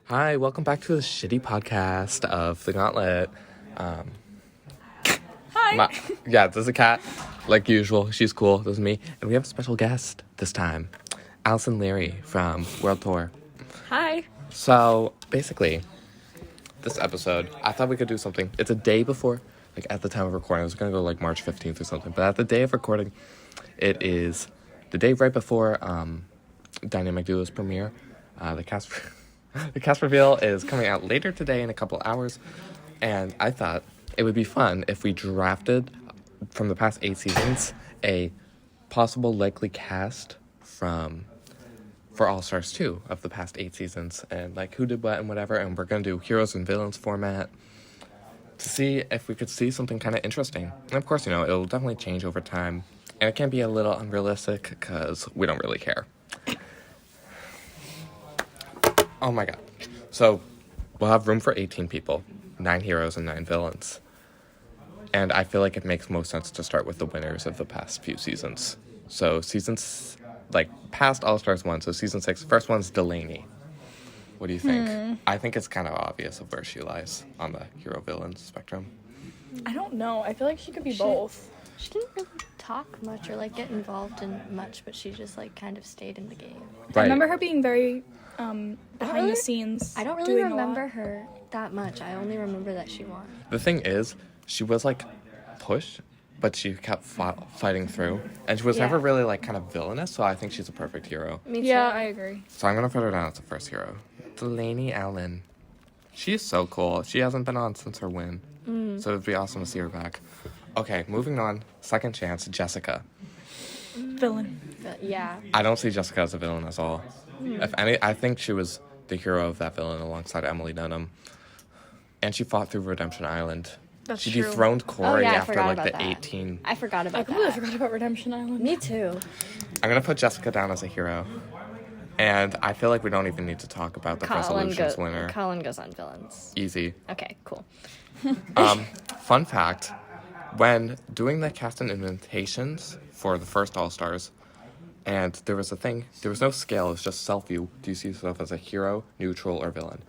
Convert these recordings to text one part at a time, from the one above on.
Hi, welcome back to the shitty podcast of The Gauntlet. Hi. This is a cat, like usual. She's cool. This is me. And we have a special guest this time, Allyson Leary from World Tour. Hi. So, basically, this episode, I thought we could do something. It's a day before, like at the time of recording. I was going to go like March 15th or something. But at the day of recording, it is the day right before Dynamic Duo's premiere. The cast reveal is coming out later today in a couple hours, and I thought it would be fun if we drafted from the past 8 seasons a possible likely cast for All Stars 2 of the past 8 seasons, and like who did what and whatever, and we're gonna do heroes and villains format to see if we could see something kind of interesting. And of course, it'll definitely change over time, and it can be a little unrealistic because we don't really care. Oh my god. So, we'll have room for 18 people, 9 heroes and 9 villains. And I feel like it makes most sense to start with the winners of the past few seasons. So, past All-Stars 1, so season 6, first one's Delaney. What do you think? I think it's kind of obvious of where she lies on the hero-villain spectrum. I don't know. I feel like she could be both. She didn't really talk much or get involved in much, but she just kind of stayed in the game. Right. I remember her being very behind the scenes. I don't really remember her that much. I only remember that she won. The thing is, she was pushed, but she kept fighting through, and she was never really kind of villainous. So I think she's a perfect hero. Me too. Yeah, I agree. So I'm gonna put her down as the first hero, Delaney Allen. She's so cool. She hasn't been on since her win, so it'd be awesome to see her back. Okay, moving on. Second chance, Jessica. Villain. Yeah. I don't see Jessica as a villain at all. If any, I think she was the hero of that villain alongside Emily Dunham. And she fought through Redemption Island. That's she true. dethroned Corey I after forgot the about that. 18. I forgot I about completely that. forgot about Redemption Island. Me too. I'm gonna put Jessica down as a hero. And I feel like we don't even need to talk about the resolutions winner. Colin goes on villains. Easy. Okay, cool. Fun fact, when doing the cast and invitations for the first All-Stars, and there was no scale, it was just self-view. Do you see yourself as a hero, neutral, or villain?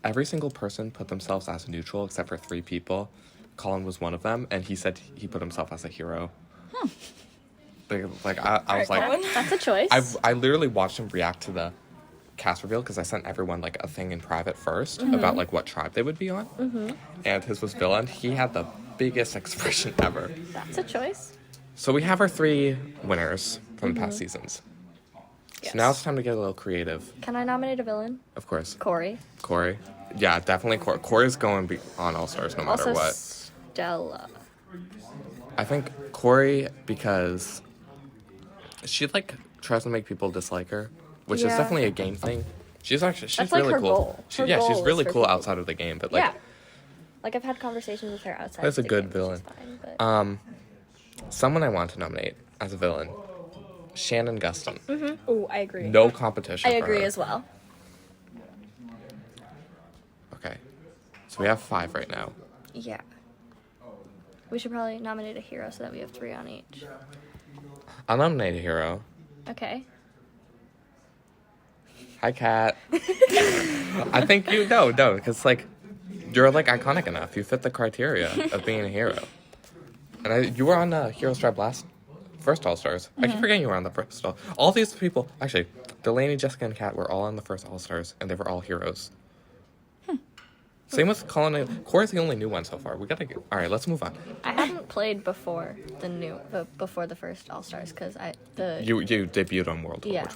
Every single person put themselves as a neutral except for 3 people. Colin was one of them, and he said he put himself as a hero. I was like, Colin. That's a choice. I literally watched him react to the cast reveal because I sent everyone a thing in private first about what tribe they would be on, and his was villain. He had the biggest expression ever. That's a choice. So we have our 3 winners from the past seasons. Yes. So now it's time to get a little creative. Can I nominate a villain? Of course, Corey. Corey. Yeah, definitely Corey. Corey's going to be on All Stars no matter Also what. Stella. I think Corey because she tries to make people dislike her, which is Yeah. definitely a game thing. She's That's, really her cool. goal. Her She's goal really is for cool people. outside of the game, but Yeah. I've had conversations with her outside. That's of a the good game, villain. which is fine, but... someone I want to nominate as a villain, Shannon Gustin. Oh, I agree. No competition. I for agree her. as well. Okay, so we have 5 right now. Yeah. We should probably nominate a hero so that we have 3 on each. I'll nominate a hero. Okay. Hi, Kat. I think no, because you're iconic enough. You fit the criteria of being a hero. And you were on Heroes Tribe first All Stars. I keep forgetting you were on the first all these people. Actually, Delaney, Jessica, and Kat were all on the first All Stars, and they were all heroes. Same with Colin. Corey's the only new one so far. All right. Let's move on. I haven't played before before the first All Stars because You debuted on World Tour, Yeah.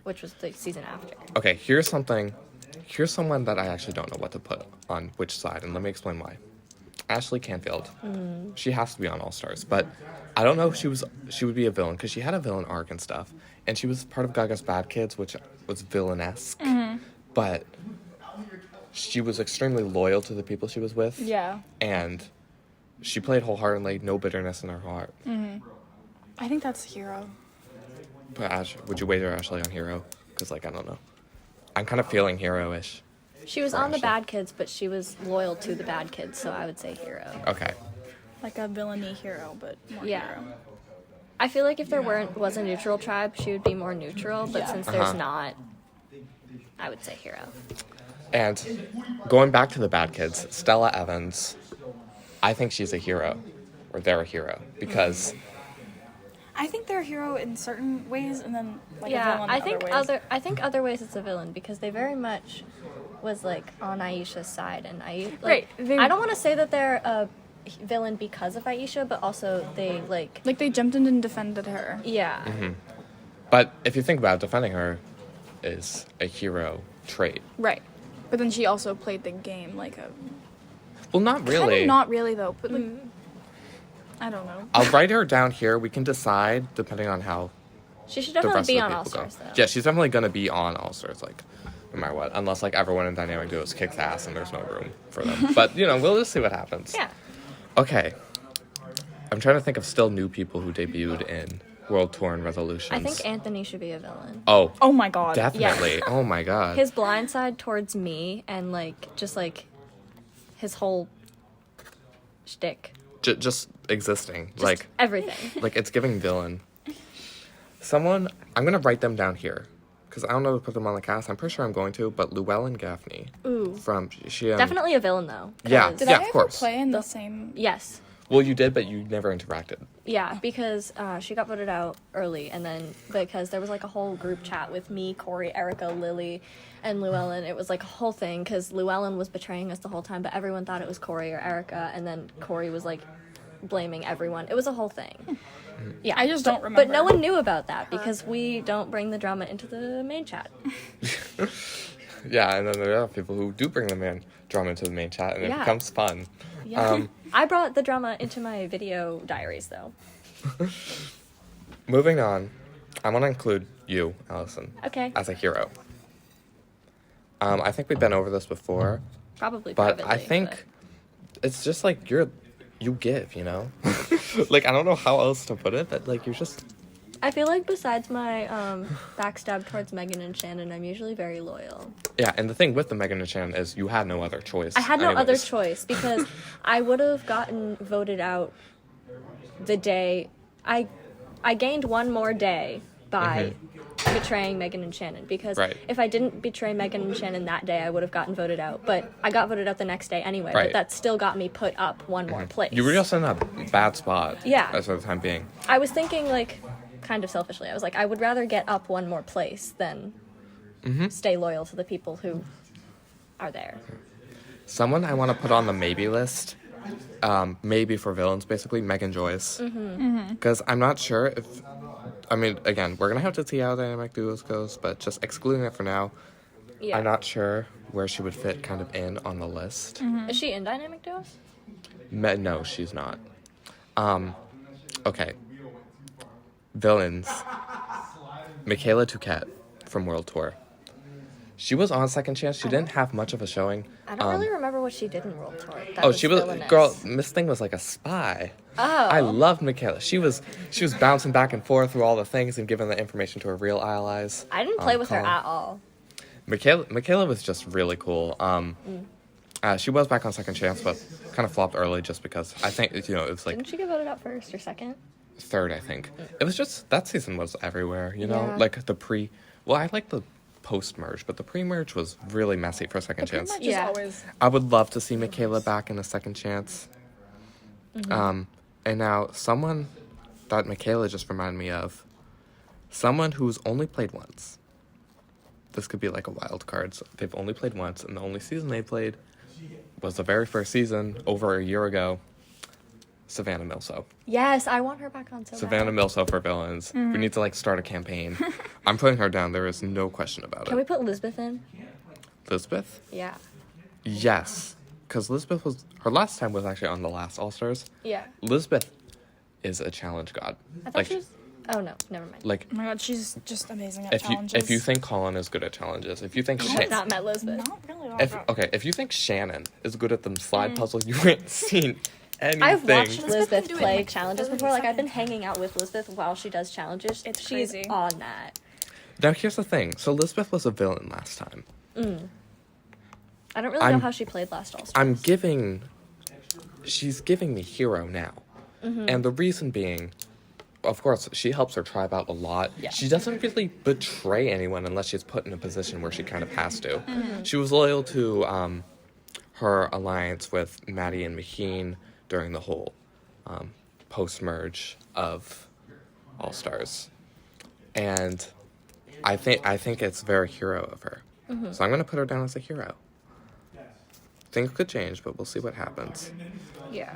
which was the season after. okay. Here's someone that I actually don't know what to put on which side, and let me explain why. Ashley Canfield. She has to be on All Stars, but I don't know if she would be a villain because she had a villain arc and stuff, and she was part of Gaga's Bad Kids, which was villainesque, but she was extremely loyal to the people she was with. Yeah. And she played wholeheartedly, no bitterness in her heart. I think that's hero. But would you wager Ashley on hero? Because I don't know. I'm kind of feeling hero-ish. She was For on the Ashley. Bad Kids, but she was loyal to the Bad Kids, so I would say hero. Okay. Like a villainy hero, but more Yeah. hero. I feel like if there was a neutral tribe, she would be more neutral, but Yeah. since there's not, I would say hero. And going back to the bad kids, Stella Evans, I think she's a hero, or they're a hero, because I think they're a hero in certain ways, and then like a Yeah, villain I in think other ways. I think other ways it's a villain because they very much was like on Aisha's side, and Right, they- I don't want to say that they're a villain because of Aisha, but also they like Like they jumped in and defended her. yeah. but if you think about it, defending her is a hero trait. Right. But then she also played the game like a. Well, not Kind really. of not really though, but like. I don't know. I'll write her down here. We can decide depending on how She should the definitely rest be of on the All people go. Stars though. Yeah, she's definitely gonna be on All Stars, like no matter what. Unless like everyone in Dynamic Duos kicks ass and there's no room for them. But we'll just see what happens. Yeah. Okay. I'm trying to think of still new people who debuted in World Tour and Resolutions. I think Anthony should be a villain. Oh, Oh my god. definitely. Oh my god. His blind side towards me and like just like his whole shtick, Just existing, just like everything. it's giving villain. Someone, I'm gonna write them down here because I don't know to put them on the cast. I'm pretty sure I'm going to, but Llewellyn Gaffney Ooh, from she definitely a villain though. Yeah. 'cause- Did Yeah, I of ever course. play in the same? Yes. Well, you did, but you never interacted. Yeah, because she got voted out early, and then because there was like a whole group chat with me, Corey, Erica, Lily, and Llewellyn. It was like a whole thing because Llewellyn was betraying us the whole time, but everyone thought it was Corey or Erica, and then Corey was like blaming everyone. It was a whole thing. Yeah, I just don't remember. But no one knew about that because we don't bring the drama into the main chat. Yeah, and then there are people who do bring the drama into the main chat, and it Yeah. becomes fun. Yeah, I brought the drama into my video diaries though. Moving on, I want to include you, Allyson, Okay, as a hero. I think we've been over this before, probably. but privately, I think it's just like you give, like I don't know how else to put it, but like you're just I feel like besides my backstab towards Megan and Shannon, I'm usually very loyal. yeah. And the thing with the Megan and Shannon is you had no other choice. I had no other anyways. choice because I would have gotten voted out the day I gained one more day by betraying Megan and Shannon because Right. if I didn't betray Megan and Shannon that day, I would have gotten voted out. But I got voted out the next day anyway. Right. But that still got me put up one more place. You were just in a bad spot. Yeah. As for the time being. I was thinking like kind of selfishly. I was like, I would rather get up one more place than stay loyal to the people who are there. Someone I want to put on the maybe list, maybe for villains, basically, Megan Joyce. Because I'm not sure if, I mean, again, we're going to have to see how Dynamic Duos goes, but just excluding it for now, Yeah. I'm not sure where she would fit kind of in on the list. Is she in Dynamic Duos? No, she's not. Okay. Villains. Michaela Tuquette from World Tour. She was on Second Chance. She didn't have much of a showing. I don't really remember what she did in World Tour. That Oh, she was villainous. girl. Miss Thing was like a spy. Oh. I loved Michaela. She was bouncing back and forth through all the things and giving the information to her real allies. I didn't play with her Colin. at all. Michaela was just really cool. She was back on Second Chance, but kind of flopped early just because I think it was like Didn't she get voted out first or second? third. I think it was just that season was everywhere. Yeah. Like the pre. Well, I like the post merge, but the pre merge was really messy for Second Chance. Pretty much Yeah. is always. I would love to see Michaela back in a Second Chance. And now someone that Michaela just reminded me of, someone who's only played once. This could be like a wild card. So they've only played once, and the only season they played was the very first season over a year ago. Savannah Milso. Yes, I want her back on so Savannah bad. Milso for villains. We need to start a campaign. I'm putting her down. There is no question about Can it. we put Lisbeth in? Elizabeth? Yeah. Yes. Because Elizabeth her last time was actually on the last All-Stars. Yeah. Elizabeth is a challenge god. I thought she was... Oh, no. Never mind. Like, Oh my god, she's just amazing at if challenges. you think Colin is good at challenges, if you think I have not met Lisbeth. Not really. All if you think Shannon is good at them slide puzzles, you ain't seen anything. I've watched Lisbeth Lisbeth can do it in, play like, challenges 30 before. Like, I've been seconds. hanging out with Lisbeth while she does challenges. It's She's crazy. on that. Now here's the thing. So Elizabeth was a villain last time. I don't really know how she played last All-Star. She's giving me hero now. And the reason being, of course, she helps her tribe out a lot. Yeah. She doesn't really betray anyone unless she's put in a position where she kind of has to. She was loyal to her alliance with Maddie and Maheen during the whole post-merge of All-Stars. And I think it's very hero of her. So I'm going to put her down as a hero. Things could change, but we'll see what happens. Yeah.